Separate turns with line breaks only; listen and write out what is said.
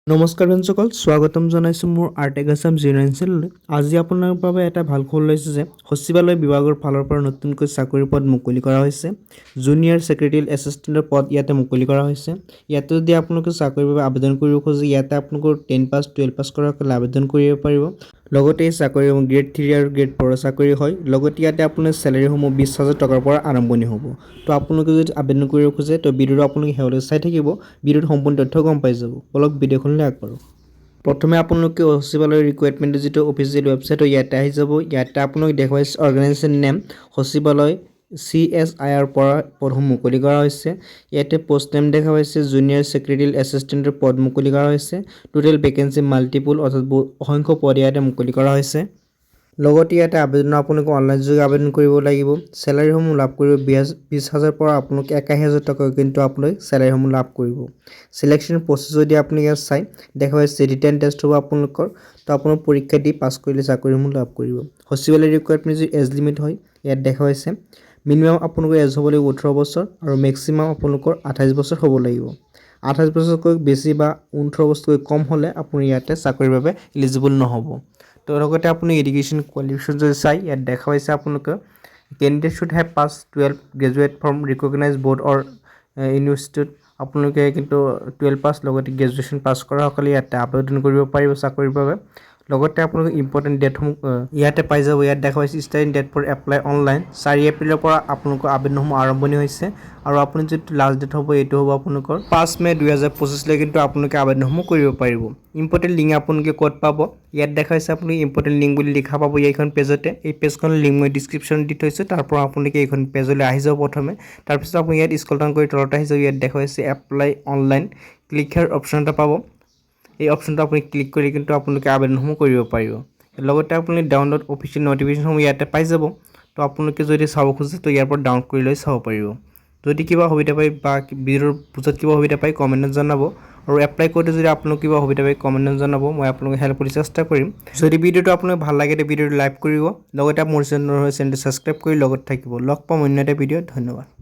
নমস্কাৰ দৰ্শকসকল, স্বাগতম জনাইছো মোৰ আৰ্টেক আছাম জিৰ'নাইন চেনেললৈ। আজি আপোনাৰ বাবে এটা ভাল খবৰ লৈছে যে সচিবালয় বিভাগৰ ফালৰ পৰা নতুনকৈ চাকৰি পদ মুকলি কৰা হৈছে। জুনিয়ৰ ছেক্ৰেটাৰিয়েল এছিষ্টেণ্টৰ পদ ইয়াতে মুকলি কৰা হৈছে। ইয়াতে যদি আপোনালোকে চাকৰিৰ বাবে আবেদন কৰিব খোজে, ইয়াতে আপোনালোকৰ 10 পাছ 12 পাছ কৰাসকলে আবেদন কৰিব পাৰিব। লগতে এই চাকৰিসমূহ গ্ৰেড 3 আৰু গ্ৰেড 4 চাকৰি হয়। লগতে ইয়াতে আপোনাৰ চেলাৰীসমূহ 20,000 টকাৰ পৰা আৰম্ভণি হ'ব। তো আপোনালোকে যদি আবেদন কৰিব খোজে তো ভিডিঅ'টো আপোনালোকে শেষলৈ চাই থাকিব। ভিডিঅ'ত সম্পূৰ্ণ তথ্য গম পাই যাব। বলক ভিডিঅ'খনলৈ আগবাঢ়ো। প্ৰথমে আপোনালোকে সচিবালয়ৰ ৰিকুৱাৰমেণ্টৰ যিটো অফিচিয়েল ৱেবছাইট ইয়াতে আহি যাব। ইয়াতে আপোনালোকে দেখুৱাইছে অৰ্গেনাইজেশ্যন নেম সচিবালয় CSIR পৰা পদসমূহ মুকলি কৰা হৈছে। ইয়াতে পোষ্ট নেম দেখা পাইছে জুনিয়ৰ ছেক্ৰেটাৰিয়েল এছিষ্টেণ্টৰ পদ মুকলি কৰা হৈছে। টোটেল ভেকেঞ্চি মাল্টিপুল অৰ্থাৎ অসংখ্য পদ ইয়াতে মুকলি কৰা হৈছে। লগতে ইয়াতে আবেদন আপোনালোকে অনলাইন যোগে আবেদন কৰিব লাগিব। চেলাৰীসমূহ লাভ কৰিব 20,000 পৰা আপোনালোকে 81,000 টকা কিন্তু আপোনালোকে চেলাৰীসমূহ লাভ কৰিব। চিলেকশ্যন প্ৰচেছ যদি আপুনি ইয়াত চাই দেখা পাইছে ৰিটেন টেষ্ট হ'ব আপোনালোকৰ। তো আপোনালোক পৰীক্ষা দি পাছ কৰিলে চাকৰিসমূহ লাভ কৰিব। সচিবালয় ৰিকুৱাৰমেণ্ট যদি এজ লিমিট হয় ইয়াত দেখা পাইছে মিনিমাম আপোনালোকৰ এজ হ'ব লাগিব 18 বছৰ আৰু মেক্সিমাম আপোনালোকৰ 28 বছৰ হ'ব লাগিব। 28 বছৰতকৈ বেছি বা 19 বছৰতকৈ কম হ'লে আপুনি ইয়াতে চাকৰিৰ বাবে এলিজিবল নহ'ব। তো লগতে আপুনি এডুকেশ্যন কোৱালিফিকেশ্যন যদি চাই ইয়াত দেখা পাইছে আপোনালোকে candidate should have pass 12 graduate from recognise board or ইউনিভাৰ্চিটিত। আপোনালোকে কিন্তু 12 পাছ লগতে গ্ৰেজুৱেশ্যন পাছ কৰাসকলে ইয়াতে আবেদন কৰিব পাৰিব চাকৰিৰ বাবে। লগতে আপোনালোকে ইম্পৰ্টেণ্ট ডেটসমূহ ইয়াতে পাই যাব। ইয়াত দেখা পাইছে starting date for apply online 4 এপ্ৰিলৰ পৰা আপোনালোকৰ আবেদনসমূহ আৰম্ভণি হৈছে আৰু আপুনি যিটো লাষ্ট ডেট হ'ব এইটো হ'ব আপোনালোকৰ 5 মে 2025 লৈ কিন্তু আপোনালোকে আবেদনসমূহ কৰিব পাৰিব। ইম্পৰ্টেণ্ট লিংক আপোনালোকে ক'ত পাব ইয়াত দেখাইছে আপুনি ইম্পৰ্টেণ্ট লিংক বুলি লিখা পাব এইখন পেজতে। এই পেজখনৰ লিংক মই ডিছক্ৰিপশ্যনত দি থৈছোঁ, তাৰ পৰা আপোনালোকে এইখন পেজলৈ আহি যাব প্ৰথমে। তাৰপিছত আপুনি ইয়াত স্ক্ৰল ডাউন কৰি তলত আহি যাব। ইয়াত দেখাইছে এপ্লাই অনলাইন ক্লিক হিয়াৰ অপশ্যন এটা পাব। এই অপশ্যনটো আপুনি ক্লিক কৰি কিন্তু আপোনালোকে আবেদনসমূহ কৰিব পাৰিব। লগতে আপুনি ডাউনলোড অফিচিয়েল নটিফিকেশ্যনসমূহ ইয়াতে পাই যাব। তো আপোনালোকে যদি চাব খোজে তো ইয়াৰ পৰা ডাউনলোড কৰি লৈ চাব পাৰিব। যদি কিবা সুবিধা পায় বা ভিডিঅ'ৰ বুজত কিবা সুবিধা পায় কমেণ্টত জনাব আৰু এপ্লাই কৰোঁতে যদি আপোনালোকে কিবা সুবিধা পায় কমেণ্টত জনাব, মই আপোনালোকক হেল্প কৰিবলৈ চেষ্টা কৰিম। যদি ভিডিঅ'টো আপোনাক ভাল লাগে তেতিয়া ভিডিঅ'টো লাইক কৰিব। লগতে মোৰ চেনেলটো ছাবস্ক্ৰাইব কৰি লগত থাকিব। লগ পাম অন্য এটা ভিডিঅ'ত। ধন্যবাদ।